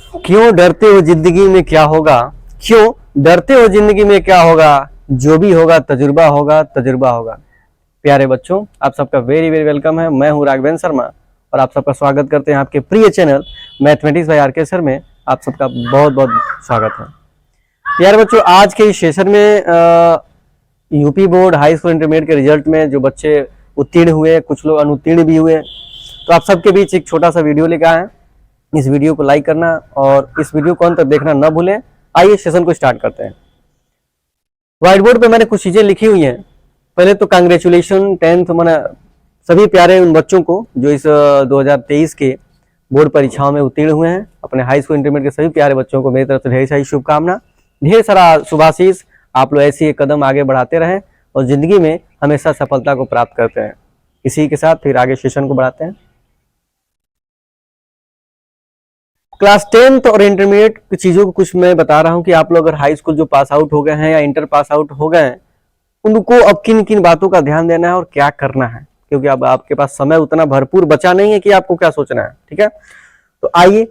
क्यों डरते हो जिंदगी में क्या होगा? क्यों डरते हो जिंदगी में क्या होगा? जो भी होगा तजुर्बा होगा, तजुर्बा होगा। प्यारे बच्चों, आप सबका वेरी वेरी वेलकम है। मैं हूं राघवेंद्र शर्मा और आप सबका स्वागत करते हैं आपके प्रिय channel mathematics bye R K sir में। आप सबका बहुत बहुत स्वागत है। प्यारे बच्चों, आज के इस सेशन में UP board high school intermediate के रिजल्ट में जो बच्चे उत्तीर्ण हुए, कुछ लोग अनुत्तीर्ण भी हुए, तो आप सबके बीच एक छोटा सा वीडियो लेकर आए हैं। इस वीडियो को लाइक करना और इस वीडियो को अंत तक देखना न भूलें। आइए सेशन को स्टार्ट करते हैं। व्हाइट बोर्ड पे मैंने कुछ चीजें लिखी हुई हैं। पहले तो कांग्रेचुलेशन 10th मैंने सभी प्यारे उन बच्चों को जो इस 2023 के बोर्ड परीक्षाओं में उत्तीर्ण हुए हैं। अपने हाई स्कूल इंटरमीडिएट के सभी प्यारे बच्चों को मेरी तरफ से ढेर सारी शुभकामना, ढेर सारा शुभाशीष। आप लोग ऐसे एक कदम आगे बढ़ाते रहें और जिंदगी में हमेशा सफलता को प्राप्त करते हैं। इसी के साथ फिर आगे सेशन को बढ़ाते हैं। क्लास 10th और इंटरमीडिएट की चीजों को कुछ मैं बता रहा हूं कि आप लोग अगर हाई स्कूल जो पास आउट हो गए हैं या इंटर पास आउट हो गए हैं, उनको अब किन किन बातों का ध्यान देना है और क्या करना है, क्योंकि अब आपके पास समय उतना भरपूर बचा नहीं है कि आपको क्या सोचना है। ठीक है, तो आइए,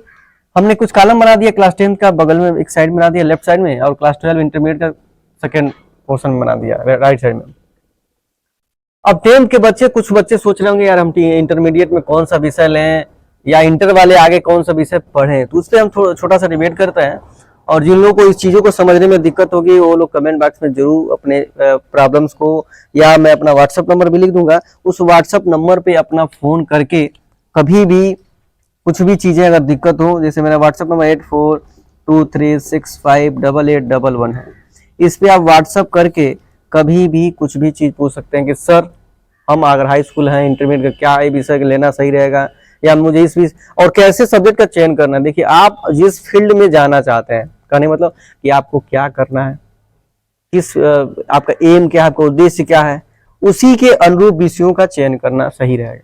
हमने कुछ कॉलम बना दिया। क्लास 10th का बगल में एक साइड बना दिया लेफ्ट साइड में, और क्लास 12 इंटरमीडिएट का सेकेंड पोर्शन बना दिया राइट साइड में। अब 10th के बच्चे, कुछ बच्चे सोच रहे होंगे यार हम इंटरमीडिएट में कौन सा विषय लें या इंटर वाले आगे कौन सा विषय पढ़ें, तो उस पर हम थोड़ा छोटा सा डिबेट करते हैं। और जिन लोगों को इस चीजों को समझने में दिक्कत होगी वो लोग कमेंट बॉक्स में जरूर अपने प्रॉब्लम्स को, या मैं अपना व्हाट्सएप नंबर भी लिख दूंगा, उस व्हाट्सएप नंबर पे अपना फोन करके कभी भी कुछ भी चीजें अगर दिक्कत हो, जैसे मेरा व्हाट्सएप नंबर 8423658811 है, इस पे आप व्हाट्सएप करके कभी भी कुछ भी चीज पूछ सकते हैं कि सर हम अगर हाई स्कूल हैं, इंटरमीडिएट का क्या विषय लेना सही रहेगा, या मुझे इस और कैसे सब्जेक्ट का चयन करना है। देखिए, आप जिस फील्ड में जाना चाहते हैं, कहने मतलब कि आपको क्या करना है, किस आपका एम क्या है, आपका उद्देश्य क्या है, उसी के अनुरूप विषयों का चयन करना सही रहेगा।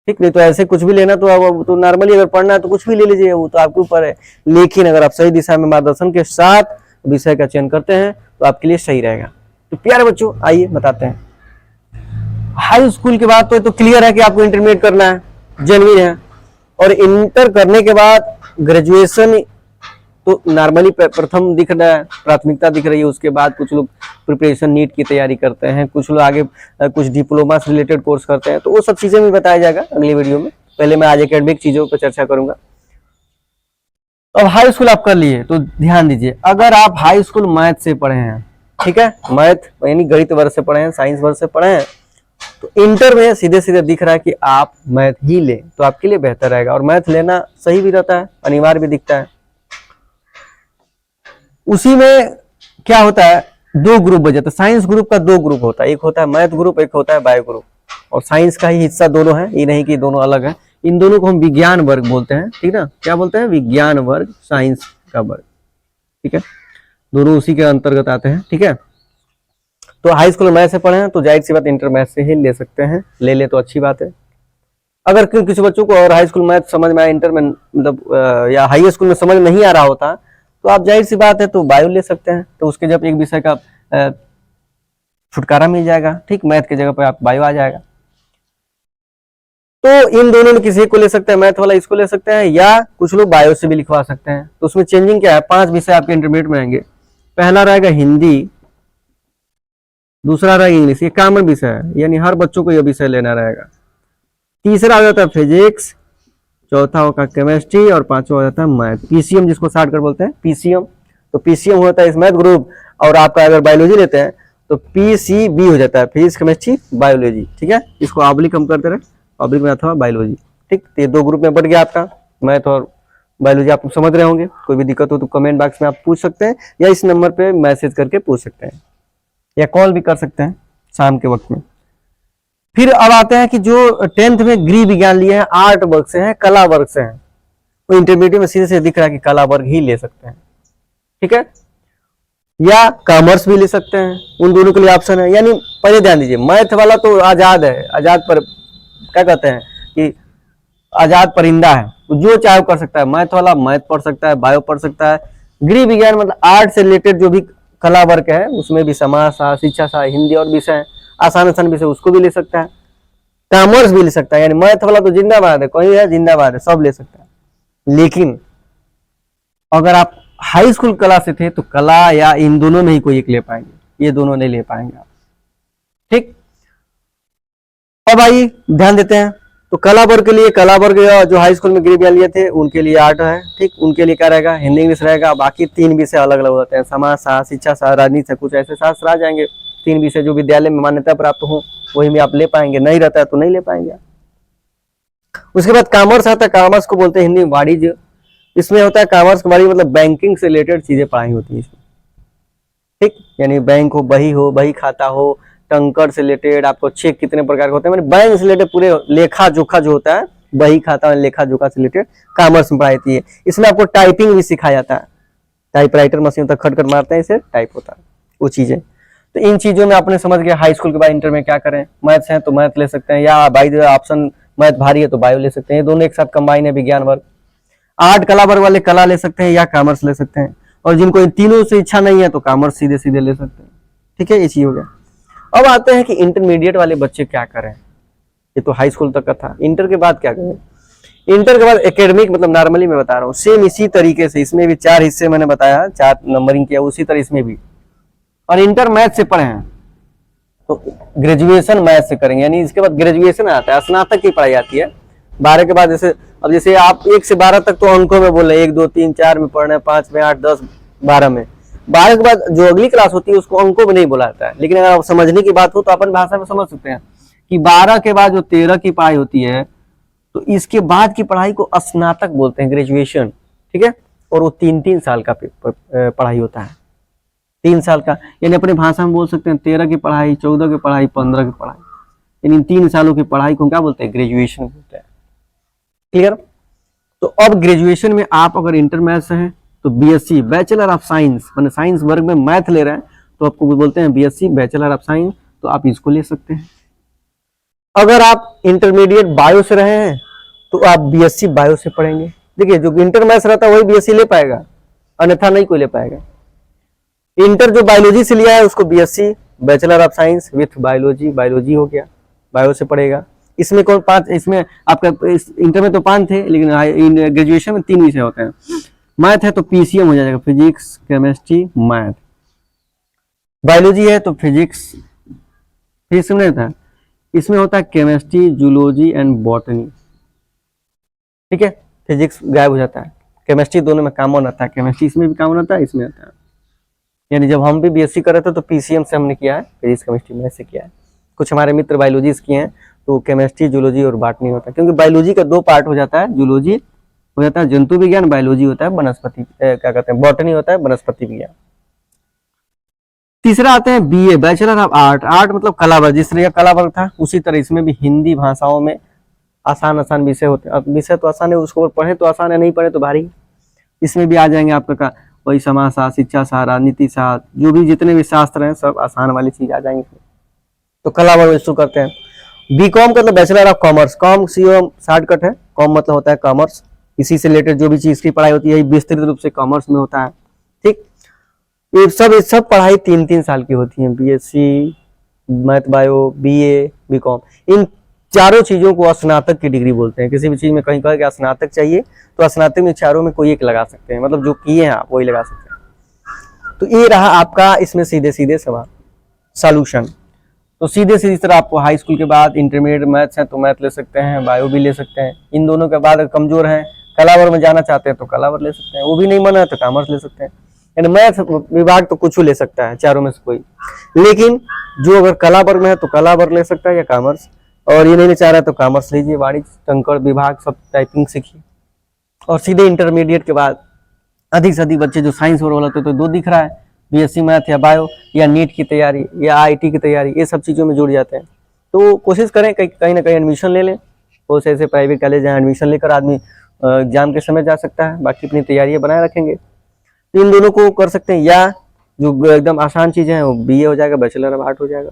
ठीक, नहीं तो ऐसे कुछ भी लेना तो नॉर्मली अगर पढ़ना है तो कुछ भी ले लीजिए, वो तो आपके ऊपर है। लेकिन अगर आप सही दिशा में मार्गदर्शन के साथ विषय का चयन करते हैं तो आपके लिए सही रहेगा। तो प्यारे बच्चों, आइए बताते हैं। हाई स्कूल के बाद तो क्लियर है कि आपको इंटरमीडिएट करना है, जेन्युइन है। और इंटर करने के बाद ग्रेजुएशन तो नॉर्मली प्रथम दिख रहा है, प्राथमिकता दिख रही है। उसके बाद कुछ लोग प्रिपरेशन नीट की तैयारी करते हैं, कुछ लोग आगे कुछ डिप्लोमा से रिलेटेड कोर्स करते हैं, तो वो सब चीजें भी बताया जाएगा अगली वीडियो में। पहले मैं आज एकेडमिक चीजों पर चर्चा करूंगा। अब हाई स्कूल आप कर लिए तो ध्यान दीजिए, अगर आप हाई स्कूल मैथ से पढ़े हैं, ठीक है, मैथ यानी गणित वर्ग से पढ़े हैं, साइंस वर्ग से पढ़े हैं, तो इंटर में सीधे सीधे दिख रहा है कि आप मैथ ही लें तो आपके लिए बेहतर रहेगा। और मैथ लेना सही भी रहता है, अनिवार्य भी दिखता है। उसी में क्या होता है, दो ग्रुप बन जाता है। साइंस ग्रुप का दो ग्रुप होता है, एक होता है मैथ ग्रुप, एक होता है बायो ग्रुप। और साइंस का ही हिस्सा दोनों है, ये नहीं कि दोनों अलग है। इन दोनों को हम विज्ञान वर्ग बोलते हैं, ठीक ना, क्या बोलते हैं, विज्ञान वर्ग, साइंस का वर्ग। ठीक है, दोनों उसी के अंतर्गत आते हैं। ठीक है, तो हाई स्कूल मैथ से पढ़े हैं तो जाहिर सी बात इंटर मैथ से ही ले सकते हैं, ले तो अच्छी बात है। अगर किसी बच्चों को और हाई स्कूल मैथ समझ में आया, इंटर में मतलब या हाई स्कूल में समझ नहीं आ रहा होता, तो आप जाहिर सी बात है तो बायो ले सकते हैं। तो उसके जब एक विषय का छुटकारा मिल जाएगा, ठीक, मैथ की जगह पर आप बायो आ जाएगा। तो इन दोनों में किसी को ले सकते हैं, मैथ वाला इसको ले सकते हैं, या कुछ लोग बायो से भी लिखवा सकते हैं। तो उसमें चेंजिंग क्या है, 5 विषय आपके इंटरमीडिएट में आएंगे। पहला रहेगा हिंदी, दूसरा रहेगा इंग्लिश, ये कॉमन विषय है, यानी हर बच्चों को यह विषय लेना रहेगा। तीसरा आ जाता है फिजिक्स, चौथा होगा केमिस्ट्री, और पांचवा हो जाता है मैथ, पीसीएम जिसको शॉर्टकट बोलते हैं, पीसीएम। तो पीसीएम होता है इस मैथ ग्रुप, और आपका अगर बायोलॉजी लेते हैं तो पीसीबी हो जाता है, फिजिक्स केमिस्ट्री बायोलॉजी। ठीक है, इसको ऑब्लिक हम करते रहे, ऑब्लिक में अथवा बायोलॉजी। ठीक, तो ये दो ग्रुप में बढ़ गया आपका मैथ और बायोलॉजी। आप समझ रहे होंगे, कोई भी दिक्कत हो तो कमेंट बॉक्स में आप पूछ सकते हैं, या इस नंबर पे मैसेज करके पूछ सकते हैं, या कॉल भी कर सकते हैं शाम के वक्त में। फिर अब आते हैं कि जो 10th में गृह विज्ञान लिए हैं, आर्ट वर्ग से हैं, कला वर्ग से हैं, तो इंटरमीडिएट में सीधे से दिख रहा है कि कला वर्ग ही ले सकते हैं। ठीक है, या कॉमर्स भी ले सकते हैं, उन दोनों के लिए ऑप्शन है। यानी पहले ध्यान दीजिए, मैथ वाला तो आजाद है, आजाद पर क्या कहते हैं कि आजाद परिंदा है, जो चाहे कर सकता है। मैथ वाला मैथ पढ़ सकता है, बायो पढ़ सकता है। गृह विज्ञान मतलब आर्ट से रिलेटेड जो भी कला वर्ग है, उसमें भी समाजशास्त्र, शिक्षा शास्त्र, हिंदी और विषय आसान विषय, उसको भी ले सकता है। कॉमर्स भी ले सकता है, यानी मैथ वाला तो जिंदाबाद है, कोई है जिंदाबाद है, सब ले सकता है। लेकिन अगर आप हाई स्कूल कला से थे तो कला या इन दोनों में ही कोई एक ले पाएंगे, ये दोनों नहीं ले पाएंगे आप। ठीक, अब आइए ध्यान देते हैं। तो कला वर्ग के लिए, कला वर्ग जो हाई स्कूल में ग्रेड लिए थे उनके लिए आर्ट है। ठीक, उनके लिए क्या रहेगा, हिंदी इंग्लिश रहेगा। बाकी 3 विषय अलग अलग होते हैं, समाज शास्त्र, शिक्षा शास्त्र, राजनीति से कुछ ऐसे शास्त्र आ जाएंगे। 3 विषय जो विद्यालय में मान्यता प्राप्त हो वही में आप ले पाएंगे, नहीं रहता है तो नहीं ले पाएंगे। उसके बाद कॉमर्स आता है, कॉमर्स को बोलते हैं हिंदी में वाणिज्य। इसमें होता है कॉमर्स का वाणिज्य मतलब बैंकिंग से रिलेटेड चीजें पढ़ाई होती है इसमें। ठीक, यानी बैंक हो, बही खाता हो, टंकर से रिलेटेड, आपको चेक कितने प्रकार के होते हैं, बैंक से रिलेटेड पूरे लेखा जोखा जो होता है, बही खाता लेखा जोखा से रिलेटेड कॉमर्स में पढ़ाई होती है। इसमें आपको टाइपिंग भी सिखाया जाता है, टाइपराइटर मशीन तक खटखट मारते हैं, इसे टाइप होता है वो चीजें। तो इन चीजों में आपने समझ गया हाई स्कूल के बाद इंटर में क्या करें। मैथ्स है तो मैथ ले सकते हैं, या बाई द ऑप्शन मैथ भारी है तो बायो ले सकते हैं, ये दोनों एक साथ कंबाइन है विज्ञान वर्ग। आर्ट कला वर्ग वाले कला ले सकते हैं या कॉमर्स ले सकते हैं, और जिनको इन तीनों से इच्छा नहीं है तो कॉमर्स सीधे सीधे ले सकते हैं। ठीक है, ये चीज हो गया। अब आते हैं कि इंटरमीडिएट वाले बच्चे क्या करें। ये तो हाई स्कूल तक का था, इंटर के बाद क्या करें। इंटर के बाद एकेडमिक मतलब नॉर्मली मैं बता रहा हूँ, सेम इसी तरीके से इसमें भी 4 हिस्से मैंने बताया, 4 नंबरिंग किया, उसी तरह इसमें भी। और इंटर मैथ से पढ़े हैं तो ग्रेजुएशन मैथ से करेंगे, यानी इसके बाद ग्रेजुएशन आता है, स्नातक की पढ़ाई आती है। 12 के बाद जैसे, अब जैसे आप 1 से 12 तक तो अंकों में बोल रहे हैं, 1 2 3 4 में पढ़ना है, 5 में, 8 10 12 में। 12 के बाद जो अगली क्लास होती है उसको अंकों में नहीं बोला जाता है, लेकिन अगर आप समझने की बात हो तो अपन भाषा में समझ सकते हैं कि 12 के बाद जो 13 की पढ़ाई होती है तो इसके बाद की पढ़ाई को स्नातक बोलते हैं, ग्रेजुएशन। ठीक है, और वो 3-3 साल का पढ़ाई होता है, 3 साल का, यानी अपनी भाषा में बोल सकते हैं 13 की पढ़ाई, 14 की पढ़ाई, 15 की पढ़ाई, यानी 3 सालों की पढ़ाई को क्या बोलते हैं, ग्रेजुएशन बोलते हैं। क्लियर। तो अब ग्रेजुएशन में आप अगर इंटर मैथ से हैं तो बीएससी बैचलर ऑफ साइंस, मैंने साइंस वर्ग में मैथ ले रहे हैं तो आपको बोलते हैं बीएससी बैचलर ऑफ साइंस, तो आप इसको ले सकते हैं। अगर आप इंटरमीडिएट बायो से रहे हैं तो आप बीएससी बायो से पढ़ेंगे। देखिए जो इंटर मैथ्स रहता है वही बीएससी ले पाएगा, अन्यथा नहीं कोई ले पाएगा। इंटर जो बायोलॉजी से लिया है उसको BSc bachelor of science with biology, biology हो गया, बायो से पढ़ेगा। इसमें कौन 5, इसमें आपका इंटर में तो 5 थे, लेकिन ग्रेजुएशन में 3 विषय होते हैं। मैथ है तो पीसीएम हो जाएगा, फिजिक्स केमिस्ट्री मैथ। बायोलॉजी है तो फिजिक्स में नहीं था, इसमें होता है केमिस्ट्री, जूलॉजी एंड बॉटनी। ठीक है, फिजिक्स गायब हो जाता है, केमिस्ट्री दोनों में कॉमन आता है, केमिस्ट्री इसमें भी कॉमन आता है, इसमें आता है। यानी जब हम भी बीएससी कर रहे थे तो पीसीएम से हमने किया है, फिजिक्स केमिस्ट्री मैथ से किया है। कुछ हमारे मित्र बायोलॉजीज किए हैं तो केमिस्ट्री, जूलॉजी और बॉटनी होता है, क्योंकि बायोलॉजी का 2 पार्ट हो जाता है, जूलॉजी हो जाता है जंतु विज्ञान, बायोलॉजी होता है वनस्पति, क्या कहते हैं, बॉटनी होता है वनस्पति विज्ञान। तीसरा आते हैं BA bachelor of art. Art मतलब कला वर्ग, जिस तरह का कला वर्ग था उसी तरह इसमें भी हिंदी भाषाओं में आसान विषय होते हैं। अब विषय तो आसान है, उसको पढ़े तो आसान है, नहीं पढ़े तो भारी। इसमें भी आ जाएंगे आपका वही समाज शास्त्र, शिक्षा शास्त्र, राजनीति शास्त्र, जो भी जितने भी शास्त्र हैं सब आसान वाली चीज आ जाएंगे। तो कला वर्ग शुरू करते हैं। बीकॉम का मतलब bachelor of commerce, com C O M shortcut है, कॉम मतलब होता है कॉमर्स, इसी से रिलेटेड जो भी चीज की पढ़ाई होती है विस्तृत रूप से कॉमर्स में होता है। ठीक, ये सब पढ़ाई 3-3 साल की होती है, BSc math bio, BA, BCom. इन चारों चीजों को स्नातक की डिग्री बोलते हैं। किसी भी चीज में कहीं कहा कि स्नातक चाहिए तो स्नातक में चारों में कोई एक लगा सकते हैं, मतलब जो किए हैं आप वही लगा सकते हैं। तो ये रहा आपका इसमें सीधे सीधे सवाल सॉल्यूशन। तो सीधे सीधी तरह आपको हाई स्कूल के बाद इंटरमीडिएट मैथ्स है तो मैथ ले सकते हैं, बायो भी ले सकते हैं। इन दोनों के बाद कमजोर हैं, कलावर में जाना चाहते हैं तो कलावर ले सकते हैं, वो भी नहीं मना है तो कॉमर्स ले सकते हैं। यानी मैथ विभाग तो कुछ ले सकता है चारों में से कोई, लेकिन जो अगर कलावर में है तो कलावर ले सकता है या कॉमर्स, और ये नहीं चाह रहा है तो कॉमर्स लीजिए, वाणिज्य, टंकर विभाग सब टाइपिंग सीखिए। और सीधे इंटरमीडिएट के बाद अधिक से अधिक बच्चे जो साइंस और होते तो 2 दिख रहा है, बीएससी मैथ या बायो या नीट की तैयारी या आईटी की तैयारी, ये सब चीज़ों में जुड़ जाते हैं। तो कोशिश करें कहीं ना कहीं एडमिशन ले लें, वो ऐसे प्राइवेट कॉलेज जहाँ एडमिशन लेकर आदमी एग्जाम के समय जा सकता है, बाकी अपनी तैयारियाँ बनाए रखेंगे। तो इन दोनों को कर सकते हैं, या जो एकदम आसान चीज़ें हैं वो बीए हो जाएगा, बैचलर ऑफ आर्ट हो जाएगा,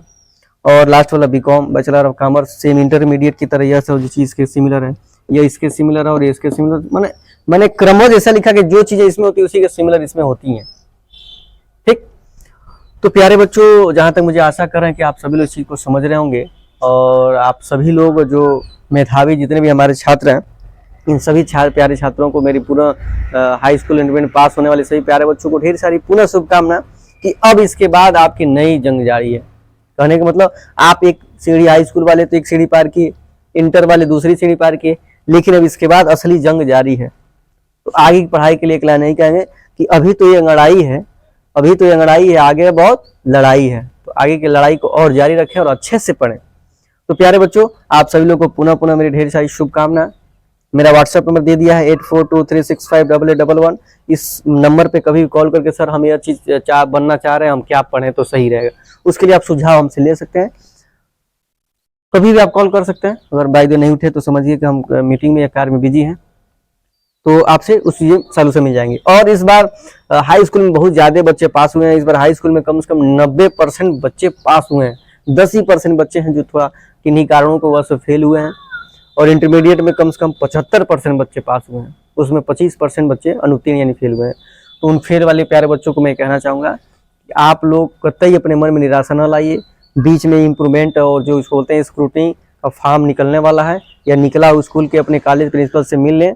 और लास्ट वाला BCom bachelor of commerce, same intermediate की तरह। यह सब जो चीज़ के सिमिलर है, ये इसके सिमिलर है और ये इसके सिमिलर, मैंने क्रमबद्ध ऐसा लिखा कि जो चीज़ें इसमें होती है उसी के सिमिलर इसमें होती हैं। ठीक, तो प्यारे बच्चों, जहाँ तक मुझे आशा कर रहे हैं कि आप सभी लोग इस चीज़ को समझ रहे होंगे, और आप सभी लोग जो मेधावी जितने भी हमारे छात्र हैं इन सभी प्यारे छात्रों को मेरी पूरा हाई स्कूल इंटरमीडिएट पास होने वाले सभी प्यारे बच्चों को ढेर सारी पुनः शुभकामना कि अब इसके बाद आपकी नई जंग जारी है। कहने का मतलब आप एक सीढ़ी हाई स्कूल वाले तो एक सीढ़ी पार किए, इंटर वाले दूसरी सीढ़ी पार किए, लेकिन अब इसके बाद असली जंग जारी है। तो आगे की पढ़ाई के लिए एक लाइन नहीं कहेंगे कि अभी तो ये अंगड़ाई है, अभी तो ये अंगड़ाई है, आगे बहुत लड़ाई है। तो आगे की लड़ाई को और जारी रखें और अच्छे से पढ़ें। तो प्यारे बच्चों, आप सभी लोगों को पुनः पुनः मेरी ढेर सारी शुभकामनाएं। मेरा व्हाट्सएप नंबर दे दिया है 8423658811। इस नंबर पे कभी भी कॉल करके सर हम यह चीज बनना चाह रहे हैं, हम क्या पढ़ें तो सही रहेगा, उसके लिए आप सुझाव हमसे ले सकते हैं। कभी भी आप कॉल कर सकते हैं। अगर बाय द वे नहीं उठे तो समझिए कि हम मीटिंग में या कार्य में बिजी हैं, तो आपसे उस चीजें सॉल्यूशन मिल जाएंगे। और इस बार हाई स्कूल में बहुत ज्यादा बच्चे पास हुए हैं। इस बार हाई स्कूल में कम से कम 90% बच्चे पास हुए हैं। 10 ही % बच्चे हैं जो थोड़ा किन्हीं कारणों को वजह से फेल हुए हैं। और इंटरमीडिएट में कम से कम 75% बच्चे पास हुए हैं, उसमें 25% बच्चे अनुत्तीर्ण यानी फेल हुए हैं। तो उन फेल वाले प्यारे बच्चों को मैं कहना चाहूँगा कि आप लोग कतई अपने मन में निराशा न लाइए। बीच में इम्प्रूवमेंट और जो इसको बोलते हैं स्क्रूटनी का फॉर्म निकलने वाला है या निकला, स्कूल के अपने कॉलेज प्रिंसिपल से मिल लें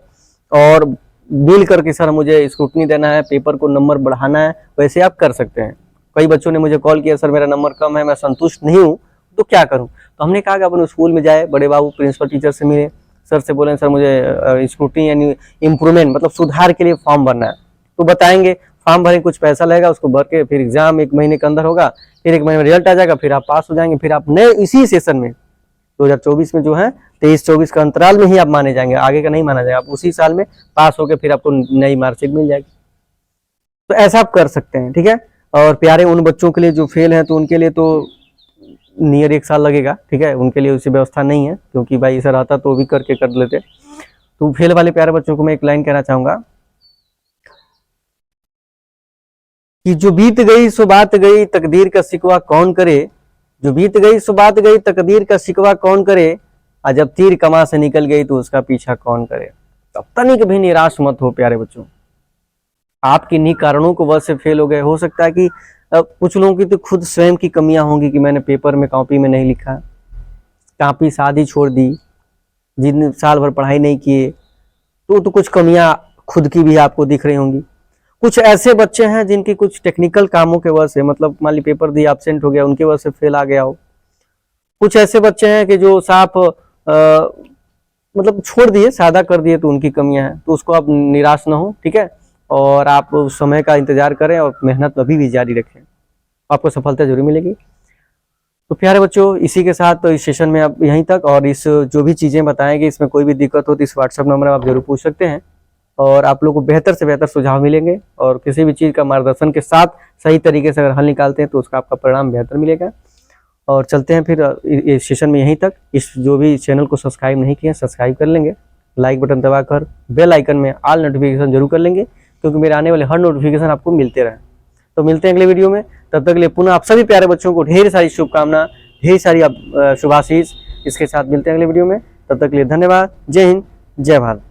और मिल करके सर मुझे स्क्रूटनी देना है, पेपर को नंबर बढ़ाना है, वैसे आप कर सकते हैं। कई बच्चों ने मुझे कॉल किया, सर मेरा नंबर कम है, मैं संतुष्ट नहीं हूँ, तो क्या करूँ। तो हमने कहा कि अपन स्कूल में जाए, बड़े बाबू प्रिंसिपल टीचर से मिले, सर से बोले सर मुझे स्क्रूटनी यानी इम्प्रूवमेंट मतलब सुधार के लिए फॉर्म भरना है। तो बताएंगे, फॉर्म भरें, कुछ पैसा लगेगा, उसको भर के फिर एग्जाम 1 महीने के अंदर होगा, फिर 1 महीने में रिजल्ट आ जाएगा, फिर आप पास हो जाएंगे। फिर आप नए इसी सेशन में 2024 में जो है 23-24 का अंतराल में ही आप माने जाएंगे, आगे का नहीं माना जाएगा। आप उसी साल में पास होकर फिर आपको नई मार्कशीट मिल जाएगी। तो ऐसा आप कर सकते हैं, ठीक है। और प्यारे उन बच्चों के लिए जो फेल हैं, तो उनके लिए तो नियर 1 साल लगेगा, ठीक है। उनके लिए उसी व्यवस्था नहीं है, क्योंकि भाई सर आता तो भी करके कर लेते। तो फेल वाले प्यारे बच्चों को मैं एक लाइन कहना चाहूंगा कि जो बीत गई सो बात गई, तकदीर का शिकवा कौन करे। जो बीत गई सो बात गई, तकदीर का शिकवा कौन करे। और जब तीर कमा से निकल गई तो उसका पीछा कौन करे। तब तनिक भी निराश मत हो प्यारे बच्चों। आप किन्हीं कारणों को वजह से फेल हो गए। हो सकता है कि कुछ लोगों की तो खुद स्वयं की कमियां होंगी कि मैंने पेपर में कॉपी में नहीं लिखा, कॉपी साथ ही छोड़ दी, जिन साल भर पढ़ाई नहीं किए, तो कुछ कमियां खुद की भी आपको दिख रही होंगी। कुछ ऐसे बच्चे हैं जिनकी कुछ टेक्निकल कामों के वजह से, मतलब मान ली पेपर दिए एब्सेंट हो गया, उनके वजह से फेल आ गया हो। कुछ ऐसे बच्चे हैं कि जो साफ मतलब छोड़ दिए, सादा कर दिए, तो उनकी कमियां हैं। तो उसको आप निराश ना हो, ठीक है। और आप उस समय का इंतजार करें और मेहनत अभी भी जारी रखें, आपको सफलता जरूर मिलेगी। तो प्यारे बच्चों, इसी के साथ तो इस सेशन में आप यहीं तक, और इस जो भी चीज़ें बताएंगे इसमें कोई भी दिक्कत हो तो इस व्हाट्सएप नंबर आप जरूर पूछ सकते हैं, और आप लोगों को बेहतर से बेहतर सुझाव मिलेंगे। और किसी भी चीज़ का मार्गदर्शन के साथ सही तरीके से अगर हल निकालते हैं तो उसका आपका परिणाम बेहतर मिलेगा। और चलते हैं फिर इस सेशन में यहीं तक। इस जो भी चैनल को सब्सक्राइब नहीं किए सब्सक्राइब कर लेंगे, लाइक बटन दबाकर बेल आइकन में ऑल नोटिफिकेशन जरूर कर लेंगे, क्योंकि मेरे आने वाले हर नोटिफिकेशन आपको मिलते रहें। तो मिलते हैं अगले वीडियो में, तब तक के लिए पुनः आप सभी प्यारे बच्चों को ढेर सारी शुभकामना, ढेर सारी शुभाशीष। इसके साथ मिलते हैं अगले वीडियो में, तब तक के लिए धन्यवाद। जय हिंद, जय भारत।